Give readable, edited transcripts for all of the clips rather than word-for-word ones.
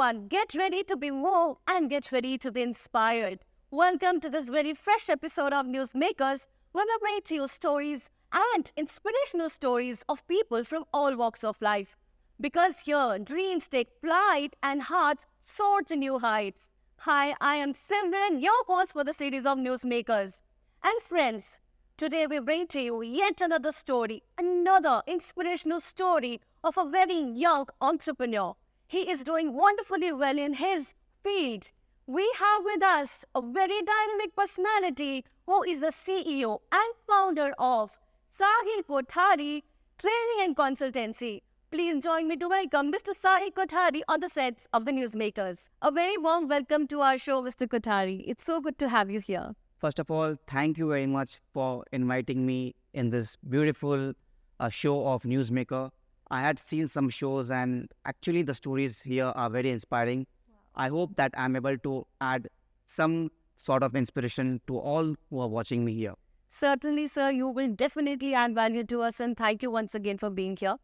everyone, get ready to be moved and get ready to be inspired. Welcome to this very fresh episode of Newsmakers, where we bring to you stories and inspirational stories of people from all walks of life. Because here, dreams take flight and hearts soar to new heights. Hi, I am Simran, your host for the series of Newsmakers. And friends, today we bring to you yet another story, another inspirational story of a very young entrepreneur. He is doing wonderfully well in his field. We have with us a very dynamic personality who is the CEO and founder of Sahil Kothari Training Consultancy. Please join me to welcome Mr. Sahil Kothari on the sets of the Newsmakers. A very warm welcome to our show, Mr. Kothari. It's so good to have you here. First of all, thank you very much for inviting me in this beautiful show of Newsmaker. I had seen some shows and actually the stories here are very inspiring. Wow. I hope that I'm able to add some sort of inspiration to all who are watching me here. Certainly, sir, you will definitely add value to us, and thank you once again for being here.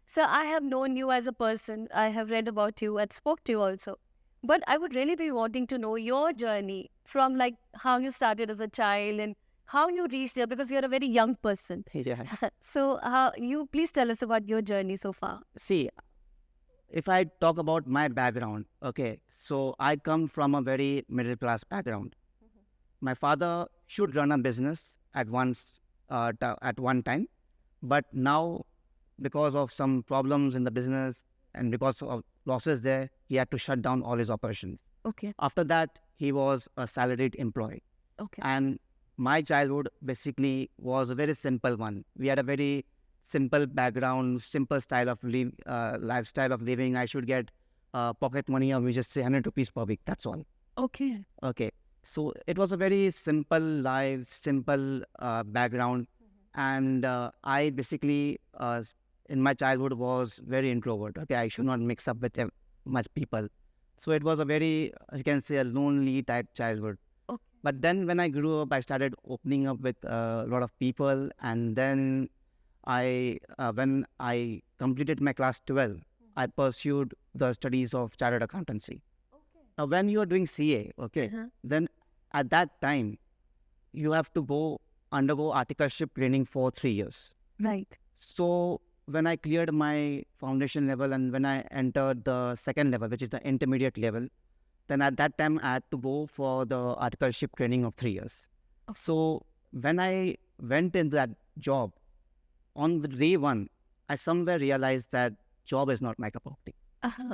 Sir, I have known you as a person. I have read about you and spoke to you also. But I would really be wanting to know your journey from like how you started as a child and how you reached here, because you're a very young person. Yeah. So you please tell us about your journey so far. See, if I talk about my background, okay, so I come from a very middle class background. My father should run a business at one time, but now because of some problems in the business and because of losses there, he had to shut down all his operations. Okay. After that, he was a salaried employee. Okay. And my childhood basically was a very simple one. We had a very simple background, simple style of lifestyle of living. I should get pocket money, or we just say 100 rupees per week. That's all. Okay. Okay. So it was a very simple life, simple background. And I basically, in my childhood, was very introvert. Okay, I should not mix up with much people. So it was a very, you can say, a lonely type childhood. Okay. But then when I grew up, I started opening up with a lot of people. And then when I completed my class 12, I pursued the studies of chartered accountancy. Okay. Now, when you are doing CA, okay, then at that time, you have to undergo articleship training for 3 years. Right. So when I cleared my foundation level and when I entered the second level, which is the intermediate level, then at that time I had to go for the articleship training of 3 years. Okay. So when I went in that job, on the day one, I somewhere realized that job is not my cup of tea.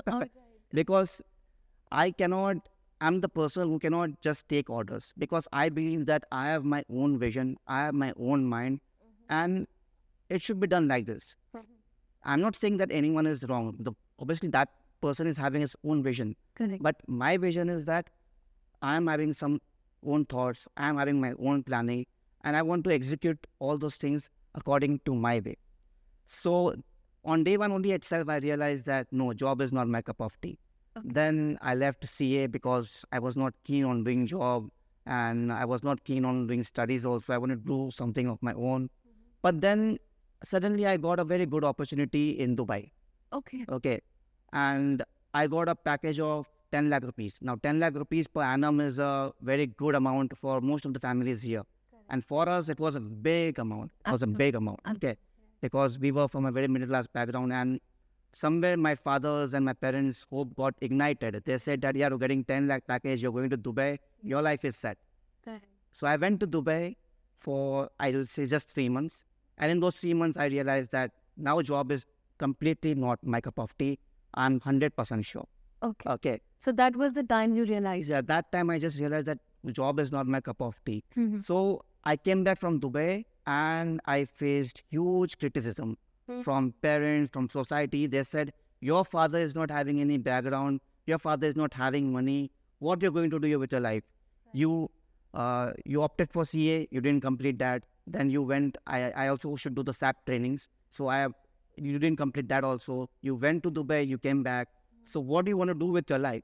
Okay. Because I'm the person who cannot just take orders, because I believe that I have my own vision, I have my own mind, and it should be done like this. I'm not saying that anyone is wrong. Obviously, that person is having his own vision. Correct. But my vision is that I am having some own thoughts, I am having my own planning, and I want to execute all those things according to my way. So on day one only itself, I realized that no, job is not my cup of tea. Okay. Then I left CA because I was not keen on doing job and I was not keen on doing studies also. I wanted to do something of my own. But then suddenly I got a very good opportunity in Dubai. Okay. Okay. And I got a package of 10 lakh rupees. Now 10 lakh rupees per annum is a very good amount for most of the families here. Correct. And for us, it was a big amount. It was a big amount. Okay. Because we were from a very middle class background, and somewhere my father's and my parents' hope got ignited. They said that, yeah, you're getting 10 lakh package, you're going to Dubai, your life is set. Correct. So I went to Dubai for, I will say, just 3 months. And in those 3 months, I realized that now job is completely not my cup of tea. I'm 100% sure. Okay. Okay. So that was the time you realized. Yeah, that time I just realized that job is not my cup of tea. So I came back from Dubai and I faced huge criticism from parents, from society. They said, your father is not having any background. Your father is not having money. What you're going to do with your life? Right. You opted for CA. You didn't complete that. Then you went, I also should do the SAP trainings. So you didn't complete that also. You went to Dubai, you came back. So what do you want to do with your life?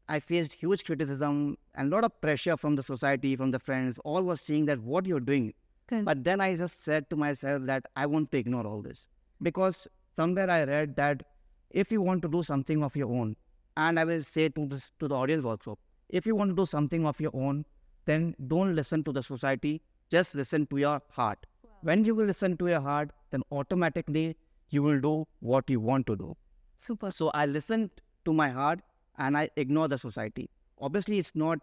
I faced huge criticism and a lot of pressure from the society, from the friends. All was saying that what you're doing. Good. But then I just said to myself that I want to ignore all this. Because somewhere I read that if you want to do something of your own, And I will say to the audience also, if you want to do something of your own, then don't listen to the society, just listen to your heart. Wow. When you will listen to your heart, then automatically you will do what you want to do. Super. So I listened to my heart and I ignore the society. Obviously, it's not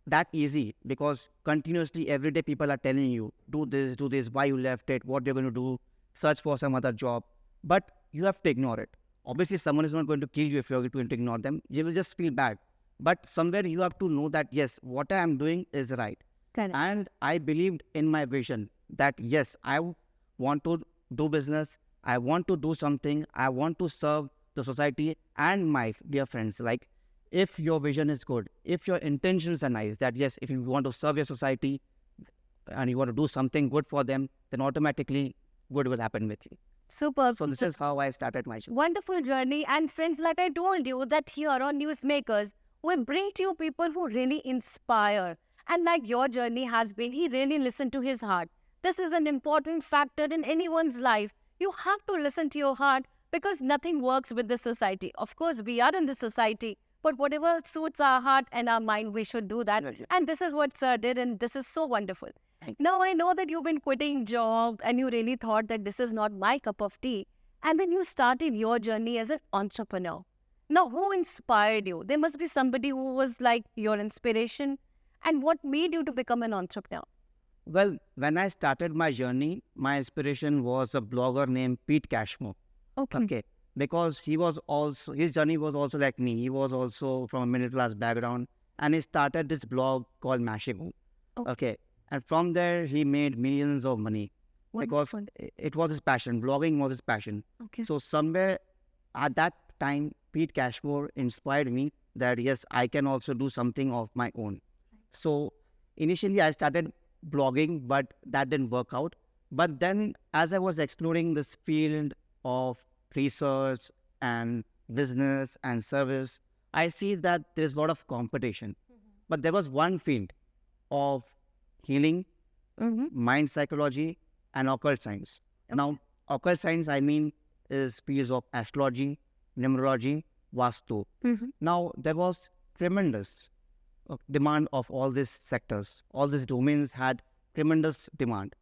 that easy because continuously every day people are telling you, do this, why you left it, what you're going to do, search for some other job. But you have to ignore it. Obviously, someone is not going to kill you if you're going to ignore them. You will just feel bad. But somewhere you have to know that, yes, what I am doing is right. Correct. And I believed in my vision that, yes, I want to do business. I want to do something. I want to serve the society and my dear friends. Like, if your vision is good, if your intentions are nice, that yes, if you want to serve your society and you want to do something good for them, then automatically good will happen with you. Superb. So this is how I started my journey. Wonderful journey. And friends, like I told you that here on Newsmakers, we bring to you people who really inspire. And like your journey has been, he really listened to his heart. This is an important factor in anyone's life. You have to listen to your heart because nothing works with the society. Of course, we are in the society, but whatever suits our heart and our mind, we should do that. And this is what Sir did, and this is so wonderful. Now, I know that you've been quitting job and you really thought that this is not my cup of tea. And then you started your journey as an entrepreneur. Now, who inspired you? There must be somebody who was like your inspiration. And what made you to become an entrepreneur? Well, when I started my journey, my inspiration was a blogger named Pete Cashmore. Okay. Because his journey was also like me. He was also from a middle class background. And he started this blog called Mashing. Okay. And from there, he made millions of money. Wonderful. Because it was his passion. Blogging was his passion. Okay. So somewhere at that time, Pete Cashmore inspired me that yes, I can also do something of my own. So initially I started blogging, but that didn't work out. But then as I was exploring this field of research and business and service, I see that there's a lot of competition. But there was one field of healing, mind psychology, and occult science. Now, occult science, I mean, is fields of astrology, numerology, vastu. Now, there was tremendous demand of all these sectors. All these domains had tremendous demand.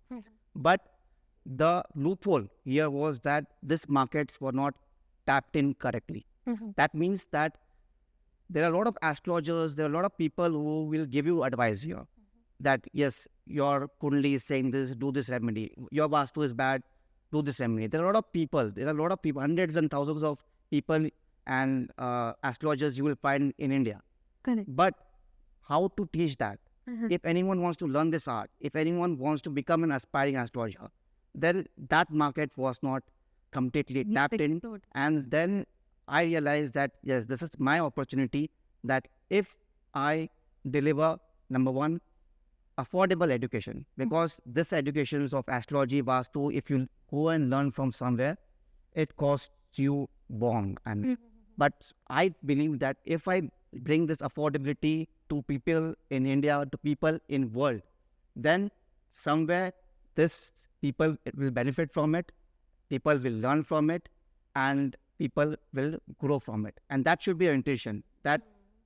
But the loophole here was that these markets were not tapped in correctly. That means that there are a lot of astrologers, there are a lot of people who will give you advice here. That yes, your Kundali is saying this, do this remedy. Your Vastu is bad, do this remedy. There are a lot of people, hundreds and thousands of people and astrologers you will find in India. Correct. But how to teach that? If anyone wants to learn this art, if anyone wants to become an aspiring astrologer, then that market was not completely tapped in. And then I realized that, yes, this is my opportunity that if I deliver, number one, affordable education, because this educations of astrology, vastu, if you go and learn from somewhere, it costs you bomb. And but I believe that if I bring this affordability to people in India, to people in world, then somewhere this people will benefit from it, people will learn from it, and people will grow from it. And that should be your intention, that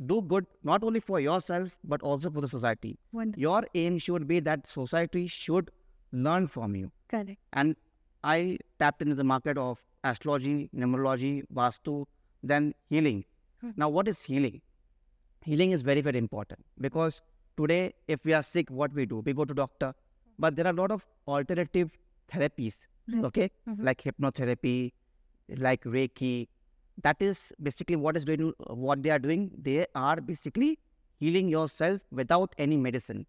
do good not only for yourself, but also for the society. Wonderful. Your aim should be that society should learn from you. Correct. And I tapped into the market of astrology, numerology, vastu, then healing. Now, what is healing? Healing is very, very important because today, if we are sick, what we do? We go to doctor. But there are a lot of alternative therapies, okay? Like hypnotherapy, like Reiki. That is basically what they are doing. They are basically healing yourself without any medicine.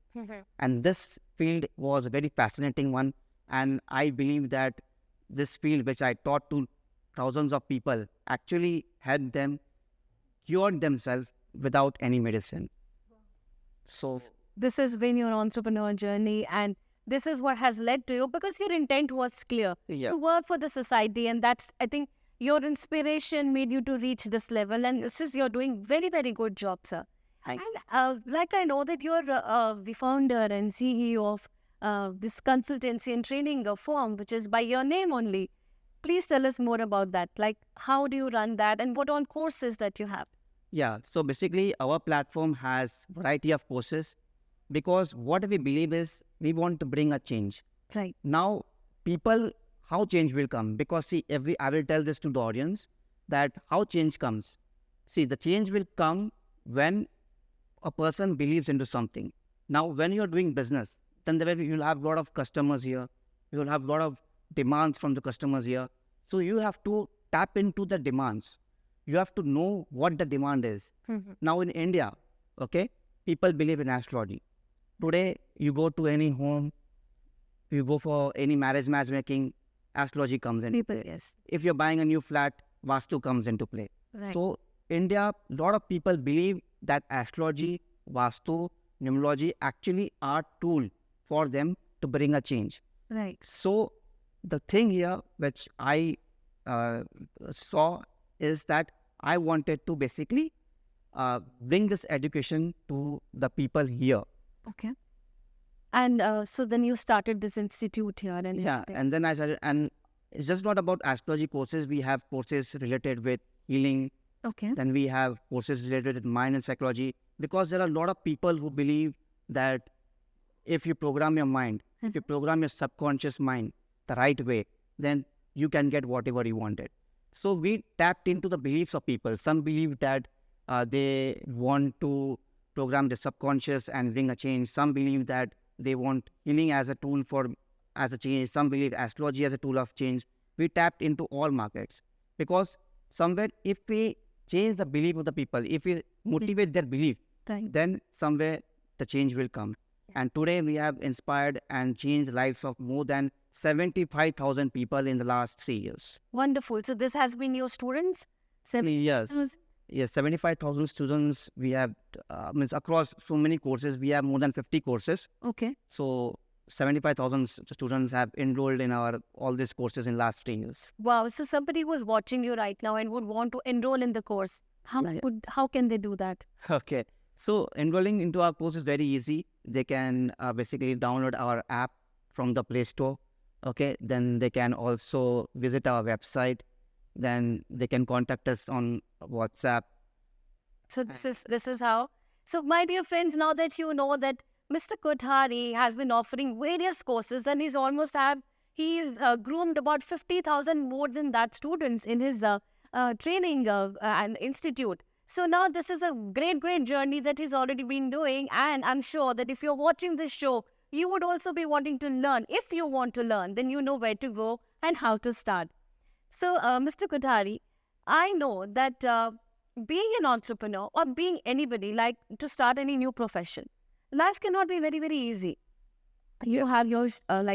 And this field was a very fascinating one. And I believe that this field, which I taught to thousands of people, actually helped them cure themselves without any medicine. So this has been your entrepreneur journey, and this is what has led to you because your intent was clear to work for the society, and that's, I think, your inspiration made you to reach this level, and this is, you're doing very, very good job, sir. And like I know that you're the founder and CEO of this consultancy and training firm, which is by your name only. Please tell us more about that. Like, how do you run that, and what all courses that you have? Yeah. So basically, our platform has variety of courses because what we believe is we want to bring a change. Right. Now, people, how change will come? Because see, I will tell this to the audience that how change comes. See, the change will come when a person believes into something. Now, when you're doing business, then you'll have a lot of customers here. You will have a lot of demands from the customers here. So you have to tap into the demands. You have to know what the demand is. Now in India, okay, people believe in astrology. Today, you go to any home, you go for any marriage matchmaking, astrology comes in. People, yes. If you're buying a new flat, Vastu comes into play. Right. So India, a lot of people believe that astrology, Vastu, numerology actually are tool for them to bring a change. Right. So the thing here which I saw is that I wanted to basically bring this education to the people here. Okay. And so then you started this institute here and Yeah, everything. and then I started, and it's just not about astrology courses. We have courses related with healing. Okay. Then we have courses related with mind and psychology, because there are a lot of people who believe that if you program your mind, if you program your subconscious mind the right way, then you can get whatever you wanted. So we tapped into the beliefs of people. Some believe that they want to program the subconscious and bring a change. Some believe that they want healing as a tool as a change. Some believe astrology as a tool of change. We tapped into all markets because somewhere if we change the belief of the people, if we motivate their belief, Right. then somewhere the change will come. And today we have inspired and changed lives of more than 75,000 people in the last 3 years. Wonderful. So this has been your students? Yes. 70,000? Yes, 75,000 students we have, means across so many courses. We have more than 50 courses. Okay. So 75,000 students have enrolled in all these courses in last 3 years. Wow. So somebody who's watching you right now and would want to enroll in the course, how can they do that? Okay. So enrolling into our course is very easy. They can basically download our app from the Play Store. Okay. Then they can also visit our website. Then they can contact us on WhatsApp. So this is how. So my dear friends, now that you know that Mr. Kothari has been offering various courses and he's groomed about 50,000 more than that students in his training and institute. So now this is a great journey that he's already been doing, and I'm sure that if you're watching this show, you would also be wanting to learn. If you want to learn, then you know where to go and how to start. So, Mr. Kothari, I know that being an entrepreneur or being anybody, like to start any new profession, life cannot be very easy. You have your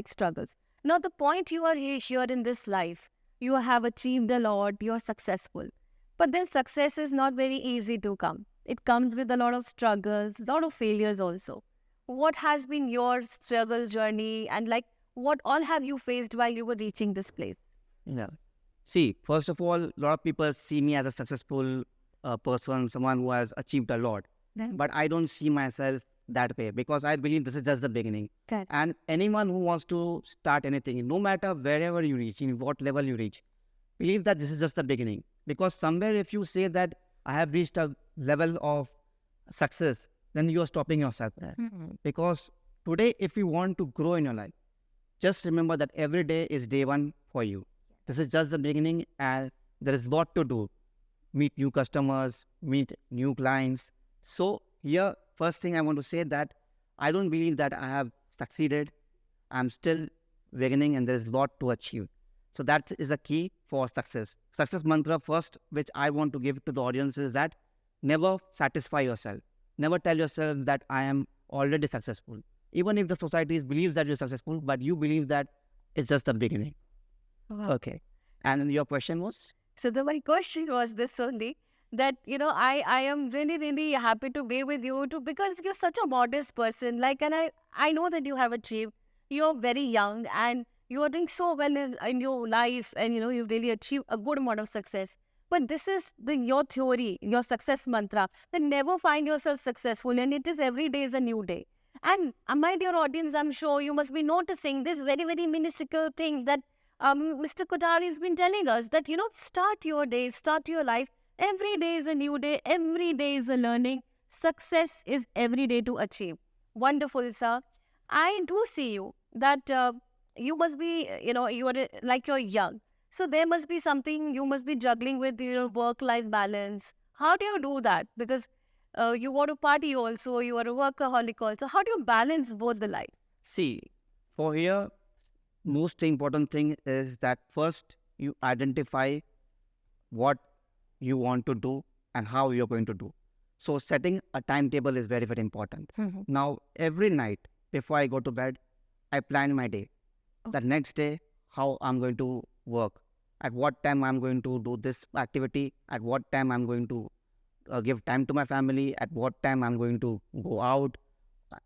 struggles. Now, the point you are here in this life, you have achieved a lot, you're successful. But then success is not very easy to come. It comes with a lot of struggles, a lot of failures also. What has been your struggle journey, and what all have you faced while you were reaching this place? Yeah. See, first of all, a lot of people see me as a successful person, someone who has achieved a lot. Right. But I don't see myself that way because I believe this is just the beginning. Correct. And anyone who wants to start anything, no matter wherever you reach, in what level you reach, believe that this is just the beginning. Because somewhere if you say that I have reached a level of success, then you are stopping yourself there. Because today, if you want to grow in your life, just remember that every day is day one for you. This is just the beginning and there is a lot to do. Meet new customers, meet new clients. So here, first thing I want to say that I don't believe that I have succeeded. I'm still beginning and there is a lot to achieve. So that is a key for success. Success mantra first, which I want to give to the audience is that never satisfy yourself. Never tell yourself that I am already successful. Even if the society believes that you're successful, but you believe that it's just the beginning. Wow. Okay. And your question was? So my question was this only, that, I am really happy to be with you too, because you're such a modest person. And I know that you have achieved, you're very young and you are doing so well in your life, and, you've really achieved a good amount of success. But this is your theory, your success mantra, that never find yourself successful, and it is every day is a new day. And my dear audience, I'm sure you must be noticing this very minuscule things that Mr. Kothari has been telling us, that, start your day, start your life Every day is a new day. Every day is a learning. Success is every day to achieve. Wonderful, sir. I do see you that you must be, you are like you're young. So there must be something you must be juggling with your work-life balance. How do you do that? Because you want to party also, you are a workaholic also. How do you balance both the lives? See, for here, most important thing is that first you identify what you want to do and how you're going to do. So setting a timetable is very, very important. Now, every night before I go to bed, I plan my day. The next day, how I'm going to work, at what time I'm going to do this activity, at what time I'm going to give time to my family, at what time I'm going to go out.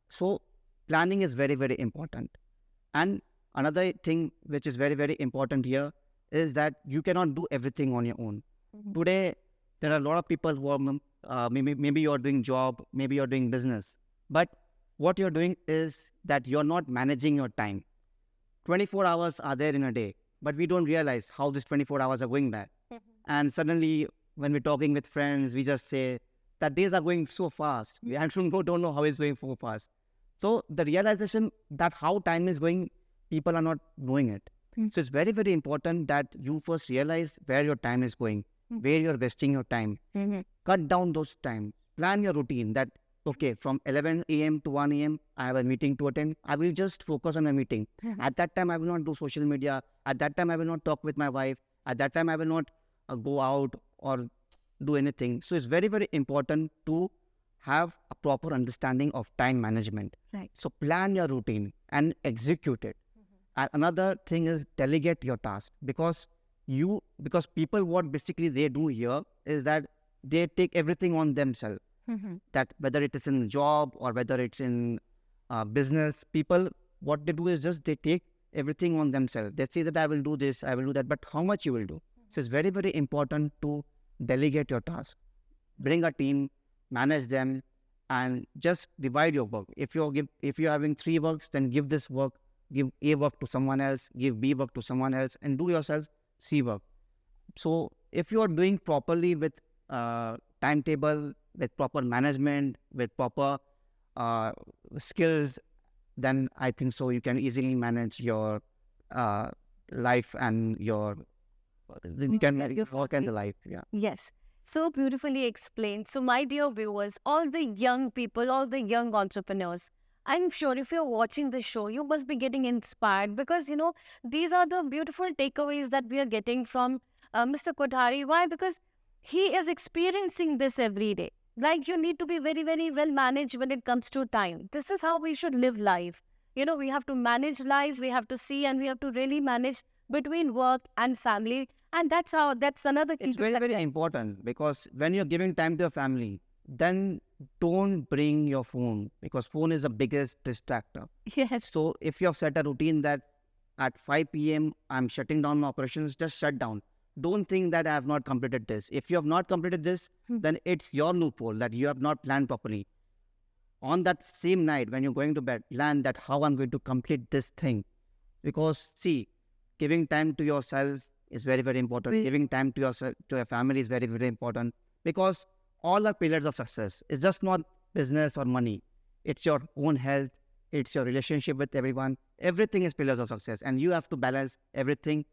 So planning is very, very important. And another thing which is very, very important here is that you cannot do everything on your own. Today, there are a lot of people who are, maybe you're doing job, maybe you're doing business. But what you're doing is that you're not managing your time. 24 hours are there in a day, but we don't realize how these 24 hours are going back. And suddenly, when we're talking with friends, we just say that days are going so fast. We actually don't know how it's going so fast. So the realization that how time is going, people are not knowing it. So it's very, very important that you first realize where your time is going, where you're wasting your time. Cut down those time. Plan your routine that, okay, from 11 a.m. to 1 a.m., I have a meeting to attend. I will just focus on my meeting. At that time, I will not do social media. At that time, I will not talk with my wife. At that time, I will not go out or do anything. So it's very, very important to have a proper understanding of time management. Right. So plan your routine and execute it. And another thing is delegate your task, because people, what basically they do here is that they take everything on themselves. That whether it is in job or whether it's in business, people, what they do is just they take everything on themselves. They say that I will do this, I will do that, but how much you will do? So it's very, very important to delegate your task. Bring a team, manage them, and just divide your work. If you're having 3 works, then give this work, give A work to someone else, give B work to someone else, and do yourself C work. So if you are doing properly with timetable, with proper management, with proper skills, then I think so you can easily manage your life and your work and the life. Yeah. Yes. So beautifully explained. So, my dear viewers, all the young people, all the young entrepreneurs, I'm sure if you're watching this show, you must be getting inspired because, these are the beautiful takeaways that we are getting from Mr. Kothari. Why? Because he is experiencing this every day. Like, you need to be very, very well managed when it comes to time. This is how we should live life. We have to manage life, we have to see, and we have to really manage between work and family. And that's another key. It's very, very important, because when you're giving time to your family, then don't bring your phone, because phone is the biggest distractor. Yes. So if you have set a routine that at 5 p.m. I'm shutting down my operations, just shut down. Don't think that I have not completed this. If you have not completed this, then it's your loophole that you have not planned properly. On that same night, when you're going to bed, plan that how I'm going to complete this thing. Because see, giving time to yourself is very, very important. Giving time to yourself, to your family is very, very important, because all are pillars of success. It's just not business or money. It's your own health. It's your relationship with everyone. Everything is pillars of success, and you have to balance everything.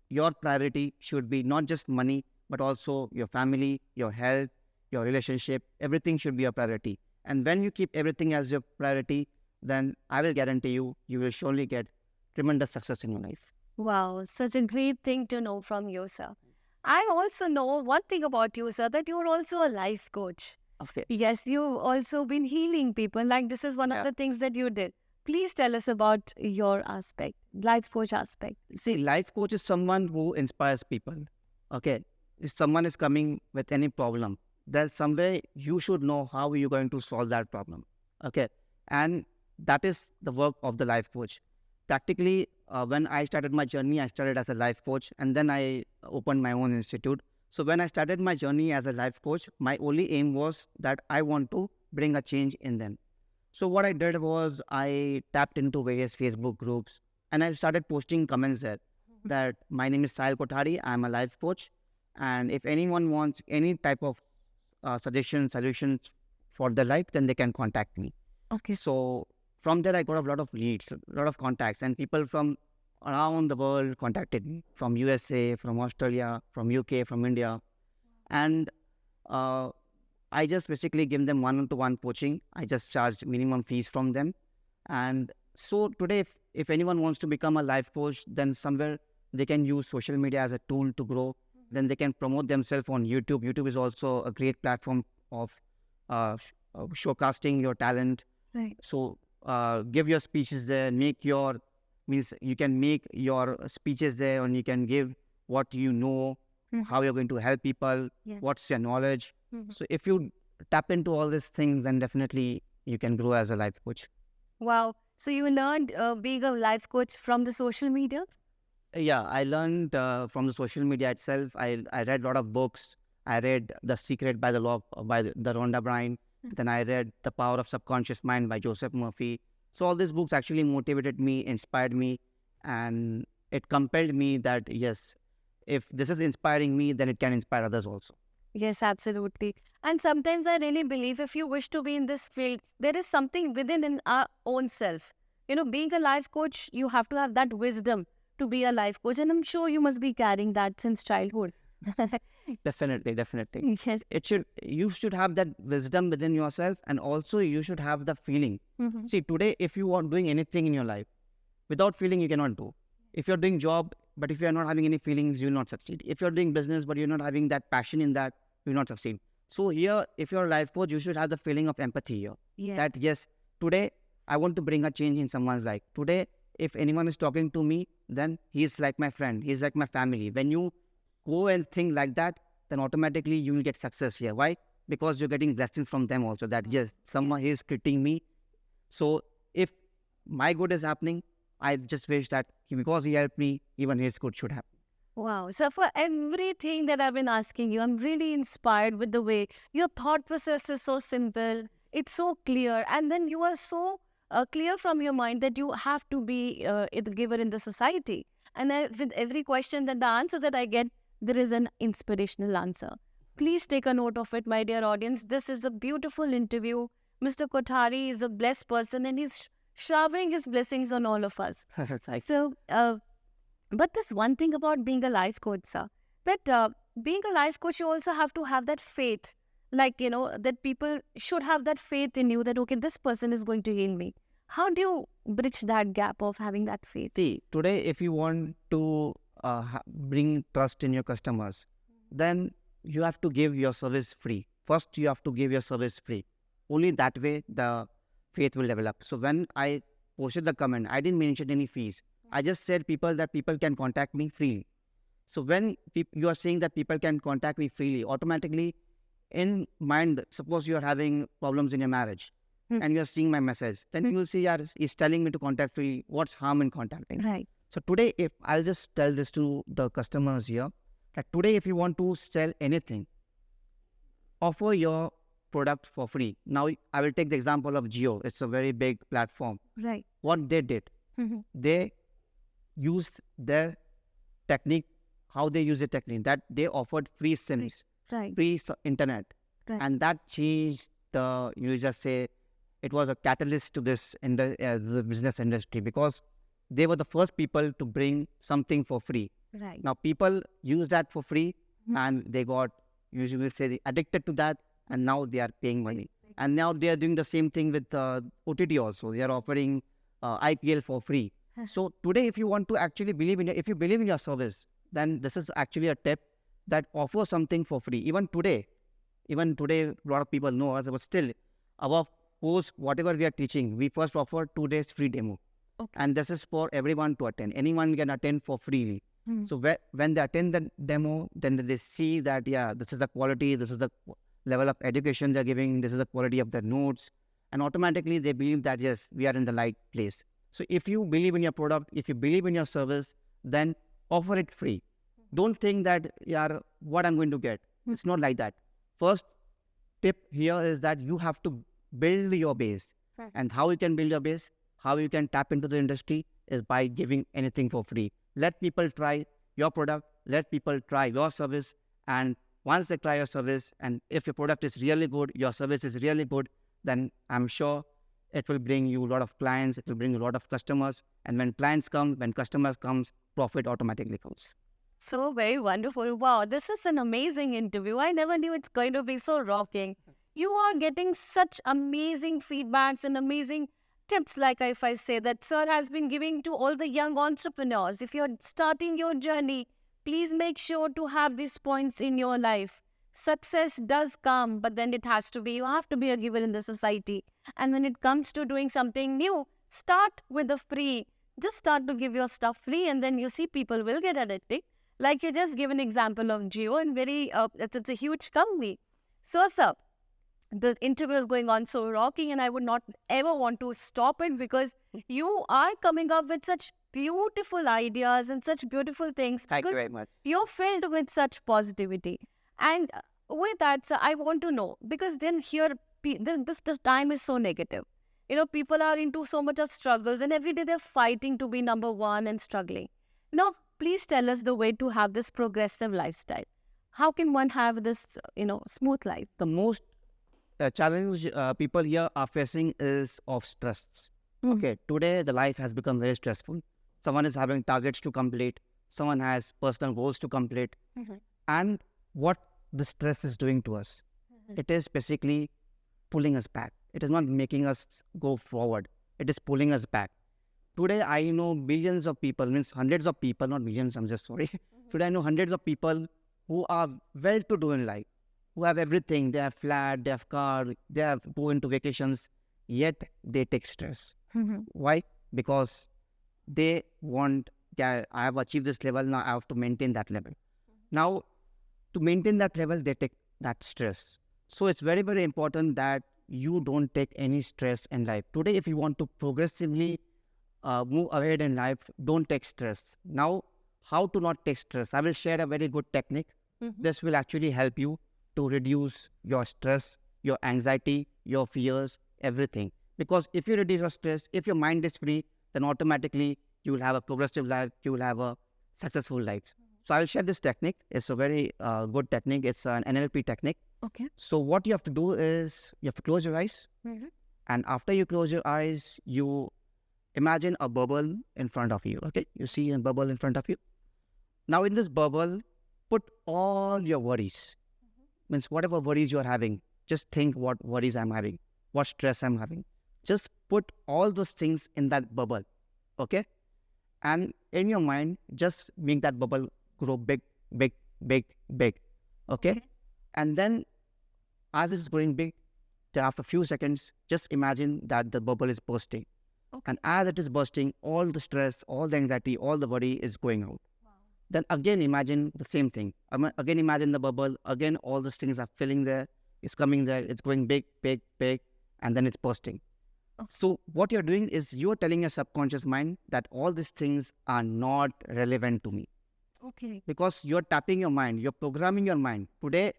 Your priority should be not just money, but also your family, your health, your relationship. Everything should be a priority. And when you keep everything as your priority, then I will guarantee you will surely get tremendous success in your life. Wow, such a great thing to know from you, sir. I also know one thing about you, sir, that you're also a life coach. Okay. Yes, you've also been healing people. Like, this is one of the things that you did. Please tell us about your aspect, life coach aspect. See, life coach is someone who inspires people. Okay. If someone is coming with any problem, there's somewhere you should know how you're going to solve that problem. Okay. And that is the work of the life coach. Practically, when I started my journey, I started as a life coach, and then I opened my own institute. So when I started my journey as a life coach, my only aim was that I want to bring a change in them. So what I did was I tapped into various Facebook groups, and I started posting comments there that my name is Sahil Kothari, I'm a life coach, And if anyone wants any type of suggestions, solutions for their life, then they can contact me. Okay. So from there, I got a lot of leads, a lot of contacts, and people from around the world contacted me, from USA, from Australia, from UK, from India. And I just basically give them one-to-one coaching. I just charged minimum fees from them. And so today, if anyone wants to become a life coach, then somewhere they can use social media as a tool to grow. Then they can promote themselves on YouTube. YouTube is also a great platform of showcasting your talent. Right. So give your speeches there, you can make your speeches there, and you can give what you know, how you're going to help people, what's your knowledge. So if you tap into all these things, then definitely you can grow as a life coach. Wow. So you learned being a life coach from the social media? Yeah, I learned from the social media itself. I read a lot of books. I read The Secret by the Rhonda Byrne. Then I read The Power of Subconscious Mind by Joseph Murphy. So all these books actually motivated me, inspired me, and it compelled me that, yes, if this is inspiring me, then it can inspire others also. Yes, absolutely. And sometimes I really believe if you wish to be in this field, there is something within in our own selves. Being a life coach, you have to have that wisdom to be a life coach. And I'm sure you must be carrying that since childhood. Definitely. Yes. You should have that wisdom within yourself, and also you should have the feeling. See, today, if you are doing anything in your life, without feeling, you cannot do. If you're doing job, but if you're not having any feelings, you will not succeed. If you're doing business, but you're not having that passion in that, you will not succeed. So here, if you're a life coach, you should have the feeling of empathy here. Yeah. That yes, today, I want to bring a change in someone's life. Today, if anyone is talking to me, then he's like my friend. He's like my family. When you go and think like that, then automatically you will get success here. Why? Because you're getting blessings from them also. That yes, someone is treating me. So if my good is happening, I just wish that because he helped me, even his good should happen. Wow. So for everything that I've been asking you, I'm really inspired with the way your thought process is so simple. It's so clear. And then you are so clear from your mind that you have to be a giver in the society. And with every question, that the answer that I get, there is an inspirational answer. Please take a note of it, my dear audience. This is a beautiful interview. Mr. Kothari is a blessed person, and he's showering his blessings on all of us. So, but this one thing about being a life coach, sir, that being a life coach, you also have to have that faith. Like, that people should have that faith in you that, okay, this person is going to heal me. How do you bridge that gap of having that faith? See, today, if you want to bring trust in your customers, then you have to give your service free. First, you have to give your service free. Only that way, the faith will develop. So when I posted the comment, I didn't mention any fees. I just said that people can contact me freely. So when you are saying that people can contact me freely, automatically in mind, suppose you are having problems in your marriage and you are seeing my message, then you will see, yeah, he's telling me to contact freely. What's harm in contacting? Right. So today, if I'll just tell this to the customers here, that today if you want to sell anything, offer your product for free. Now, I will take the example of Jio. It's a very big platform. Right. What they did, they used their technique, how they use the technique, that they offered free SIMs, free internet. Right. And that changed it was a catalyst to this the business industry, because they were the first people to bring something for free. Right. Now, people use that for free and they got, usually say, addicted to that, and now they are paying money. And now they are doing the same thing with OTT also. They are offering IPL for free. So today, if you want to actually if you believe in your service, then this is actually a tip that offers something for free. Even today, a lot of people know us, but still, our post, whatever we are teaching, we first offer 2 days free demo. Okay. And this is for everyone to attend. Anyone can attend for freely. So when they attend the demo, then they see that, yeah, this is the quality, this is the level of education they're giving, this is the quality of their notes. And automatically they believe that, yes, we are in the right place. So if you believe in your product, if you believe in your service, then offer it free. Don't think that, yeah, what I'm going to get. It's not like that. First tip here is that you have to build your base. And how you can build your base, how you can tap into the industry is by giving anything for free. Let people try your product, let people try your service, And once they try your service, and if your product is really good, your service is really good, then I'm sure it will bring you a lot of clients, it will bring you a lot of customers. And when clients come, when customers comes, profit automatically comes. So very wonderful. Wow, this is an amazing interview. I never knew it's going to be so rocking. You are getting such amazing feedbacks and amazing tips, like if I say that sir has been giving to all the young entrepreneurs. If you're starting your journey, please make sure to have these points in your life. Success does come, but then it has to be, you have to be a giver in the society. And when it comes to doing something new, start with the free. Just start to give your stuff free, and then you see people will get addicted. Like you just give an example of Jio, and it's a huge company. So, sir, the interview is going on so rocking, and I would not ever want to stop it because you are coming up with such beautiful ideas and such beautiful things. Thank you very much. You're filled with such positivity. And with that, sir, I want to know, because then here, this time is so negative. You know, people are into so much of struggles, and every day they're fighting to be number one and struggling. Now, please tell us the way to have this progressive lifestyle. How can one have this, smooth life? The most challenge people here are facing is of stress. Okay, today the life has become very stressful. Someone is having targets to complete. Someone has personal goals to complete. And what the stress is doing to us, it is basically pulling us back. It is not making us go forward. It is pulling us back. Today, I know millions of people, means hundreds of people, not millions, I'm just sorry. Today, I know hundreds of people who are well-to-do in life, who have everything. They have flat, they have car, they have go into vacations, yet they take stress. Why? Because they want, I have achieved this level, now I have to maintain that level. Now, to maintain that level, they take that stress. So, it's very, very important that you don't take any stress in life. Today, if you want to progressively move ahead in life, don't take stress. Now, how to not take stress? I will share a very good technique. This will actually help you to reduce your stress, your anxiety, your fears, everything. Because if you reduce your stress, if your mind is free, then automatically you will have a progressive life, you will have a successful life. So I will share this technique. It's a very good technique. It's an NLP technique. Okay. So what you have to do is you have to close your eyes. And after you close your eyes, you imagine a bubble in front of you. Okay. You see a bubble in front of you. Now in this bubble, put all your worries. Means whatever worries you are having, just think what worries I'm having, what stress I'm having. Just put all those things in that bubble. Okay. And in your mind, just make that bubble grow big, big, big, big. Okay. And then as it's growing big, then after a few seconds, just imagine that the bubble is bursting. And as it is bursting, all the stress, all the anxiety, all the worry is going out. Then again, imagine the same thing. Again, imagine the bubble. Again, all those things are filling there. It's coming there. It's going big, big, big. And then it's bursting. So what you're doing is you're telling your subconscious mind that all these things are not relevant to me. Okay. Because you're tapping your mind. You're programming your mind. Today,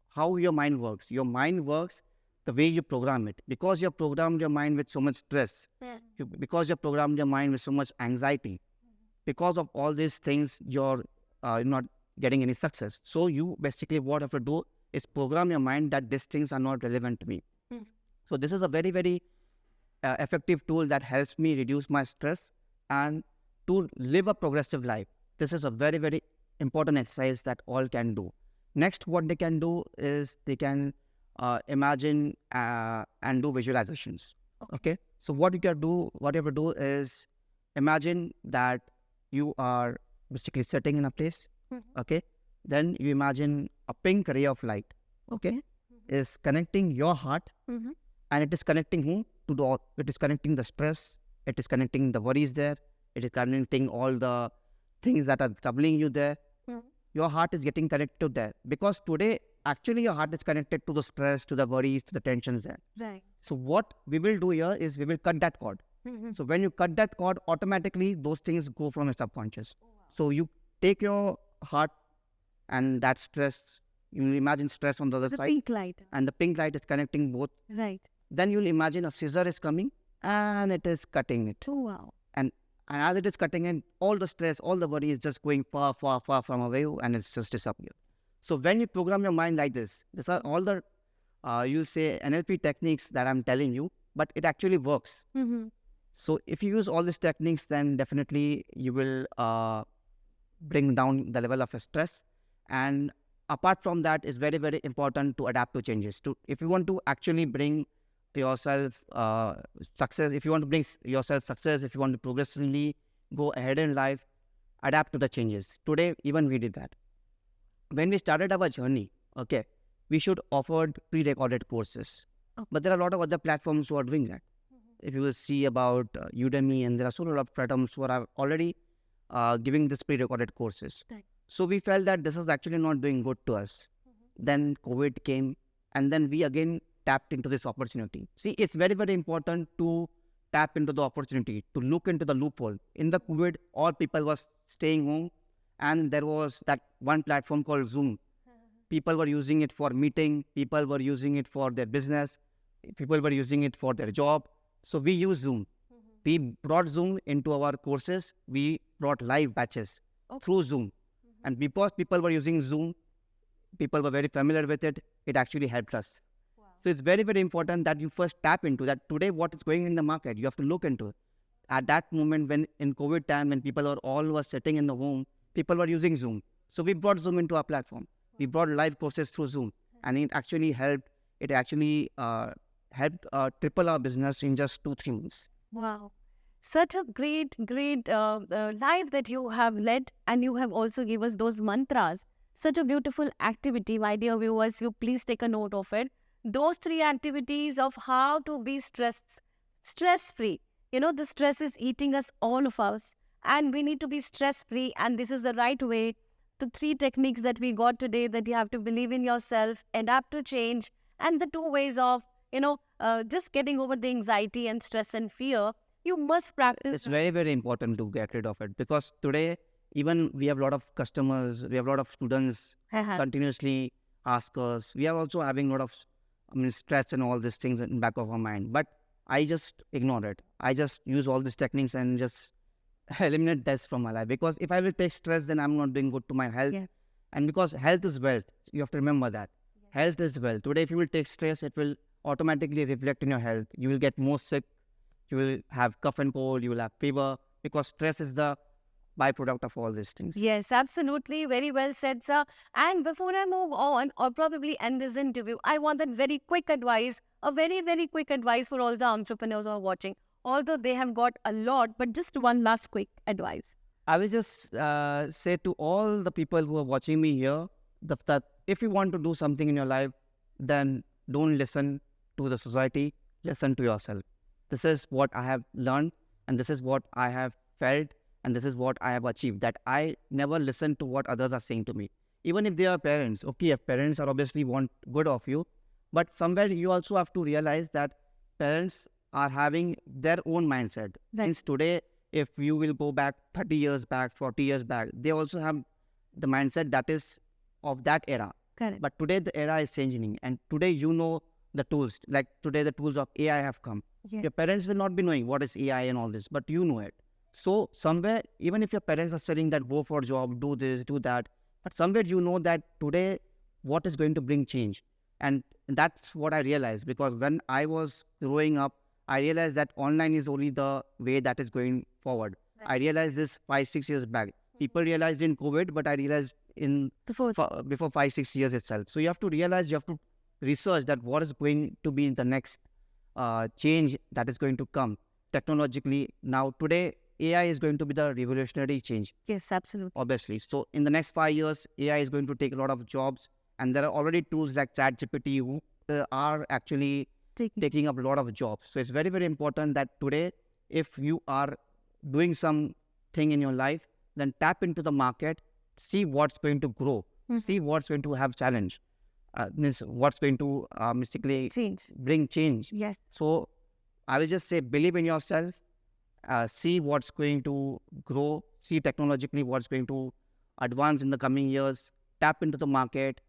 how your mind works. Your mind works the way you program it. Because you programmed your mind with so much stress. Because you programmed your mind with so much anxiety. Because of all these things, you're not getting any success. So you basically what you have to do is program your mind that these things are not relevant to me. So this is a very, very effective tool that helps me reduce my stress and to live a progressive life. This is a very, very important exercise that all can do. Next, what they can do is they can imagine and do visualizations. Okay. So what you have to do is imagine that you are basically sitting in a place. Okay. Then you imagine a pink ray of light. Okay. Is connecting your heart, and it is connecting who to the. It is connecting the stress. It is connecting the worries there. It is connecting all the things that are troubling you there. Your heart is getting connected there because today actually your heart is connected to the stress, to the worries, to the tensions there. Right. So what we will do here is we will cut that cord. So when you cut that cord, automatically those things go from your subconscious. So you take your heart and that stress, you will imagine stress on the other side. Pink light. And the pink light is connecting both. Right. Then you'll imagine a scissor is coming and it is cutting it. Oh, wow. And as it is cutting it, all the stress, all the worry is just going far, far, far from away and it's just disappeared. So when you program your mind like this, these are all the, you'll say NLP techniques that I'm telling you, but it actually works. So if you use all these techniques, then definitely you will bring down the level of stress. And apart from that, it's very, very important to adapt to changes. If you want to actually bring yourself success, if you want to bring yourself success, if you want to progressively go ahead in life, adapt to the changes. Today, even we did that. When we started our journey, okay, we should offer pre-recorded courses. But there are a lot of other platforms who are doing that. If you will see about Udemy, and there are so lot of platforms who are already giving this pre-recorded courses. Right. So we felt that this is actually not doing good to us. Then COVID came, and then we again tapped into this opportunity. See, it's very, very important to tap into the opportunity, to look into the loophole. In the COVID, all people were staying home, and there was that one platform called Zoom. People were using it for meeting, people were using it for their business, people were using it for their job. So we use Zoom. We brought Zoom into our courses. We brought live batches through Zoom. And because people were using Zoom, people were very familiar with it, it actually helped us. So it's very, very important that you first tap into that. Today, what is going in the market, you have to look into it. At that moment, when in COVID time, when people were sitting in the home, people were using Zoom. So we brought Zoom into our platform. We brought live courses through Zoom, and it actually helped. It actually helped triple our business in just 2-3 months. Wow. Such a great life that you have led, and you have also give us those mantras. Such a beautiful activity, my dear viewers. You please take a note of it. Those 3 activities of how to be stress-free. You know, the stress is eating us, all of us, and we need to be stress-free, and this is the right way. The 3 techniques that we got today, that you have to believe in yourself, adapt to change, and the 2 ways of, just getting over the anxiety and stress and fear. You must practice. It's very, very important to get rid of it, because today, even we have a lot of customers, we have a lot of students continuously ask us. We are also having a lot of stress and all these things in the back of our mind. But I just ignore it. I just use all these techniques and just eliminate this from my life. Because if I will take stress, then I'm not doing good to my health. Yes. And because health is wealth, you have to remember that. Yes. Health is wealth. Today, if you will take stress, it will automatically reflect in your health. You will get more sick. You will have cough and cold. You will have fever, because stress is the byproduct of all these things. Yes, absolutely. Very well said, sir. And before I move on, or probably end this interview, I want that very quick advice, a very, very quick advice for all the entrepreneurs who are watching. Although they have got a lot, but just one last quick advice. I will just say to all the people who are watching me here, that if you want to do something in your life, then don't listen to the society, listen to yourself. This is what I have learned, and this is what I have felt, and this is what I have achieved, that I never listen to what others are saying to me. Even if they are parents, okay, if parents are obviously want good of you, but somewhere you also have to realize that parents are having their own mindset. Right. Since today, if you will go back 30 years back, 40 years back, they also have the mindset that is of that era. Correct. But today the era is changing, and today the tools, like today the tools of AI have come. Yes. Your parents will not be knowing what is AI and all this, but you know it. So somewhere, even if your parents are saying that go for a job, do this, do that, but somewhere you know that today what is going to bring change. And that's what I realized, because when I was growing up, I realized that online is only the way that is going forward. Right. I realized this 5-6 years back. People realized in COVID, but I realized before 5-6 years itself. So you have to realize, you have to research that what is going to be the next change that is going to come technologically. Now today, AI is going to be the revolutionary change. Yes, absolutely. Obviously. So in the next 5 years, AI is going to take a lot of jobs, and there are already tools like ChatGPT who are actually taking up a lot of jobs. So it's very, very important that today, if you are doing something in your life, then tap into the market, see what's going to grow, see what's going to have challenge, what's going to basically bring change. Yes. So I will just say, believe in yourself, see what's going to grow, see technologically what's going to advance in the coming years, tap into the market,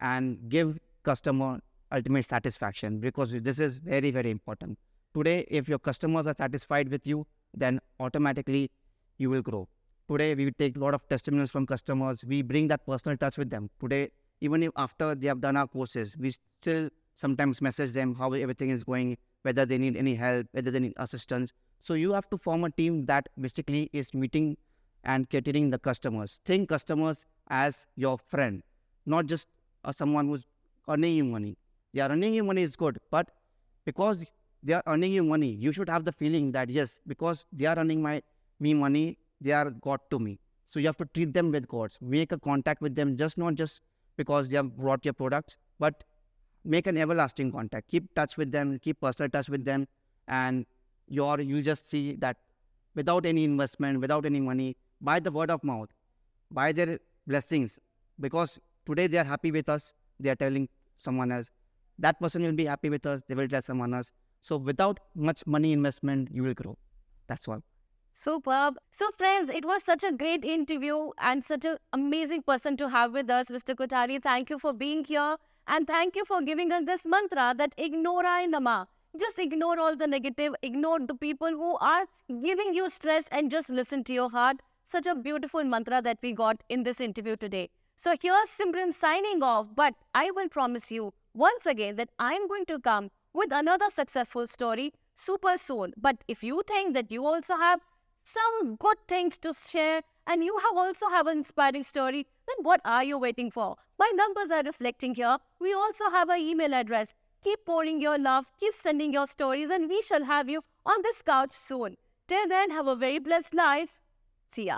and give customer ultimate satisfaction, because this is very, very important. Today, if your customers are satisfied with you, then automatically you will grow. Today, we take a lot of testimonials from customers. We bring that personal touch with them. Today, Even if after they have done our courses, we still sometimes message them how everything is going, whether they need any help, whether they need assistance. So you have to form a team that basically is meeting and catering the customers. Think customers as your friend, not just someone who's earning you money. They are earning you money is good, but because they are earning you money, you should have the feeling that yes, because they are earning me money, they are God to me. So you have to treat them with gods. Make a contact with them, not just because they have brought your products, but make an everlasting contact. Keep touch with them, keep personal touch with them, and you just see that without any investment, without any money, by the word of mouth, by their blessings, because today they are happy with us, they are telling someone else. That person will be happy with us, they will tell someone else. So without much money investment, you will grow. That's all. Superb. So, friends, it was such a great interview and such an amazing person to have with us, Mr. Kothari. Thank you for being here. And thank you for giving us this mantra that ignorai nama. Just ignore all the negative, ignore the people who are giving you stress and just listen to your heart. Such a beautiful mantra that we got in this interview today. So here's Simran signing off, but I will promise you once again that I'm going to come with another successful story super soon. But if you think that you also have some good things to share and you also have an inspiring story, then what are you waiting for? My numbers are reflecting here. We also have our email address. Keep pouring your love, keep sending your stories, and we shall have you on this couch soon. Till then, have a very blessed life. See ya.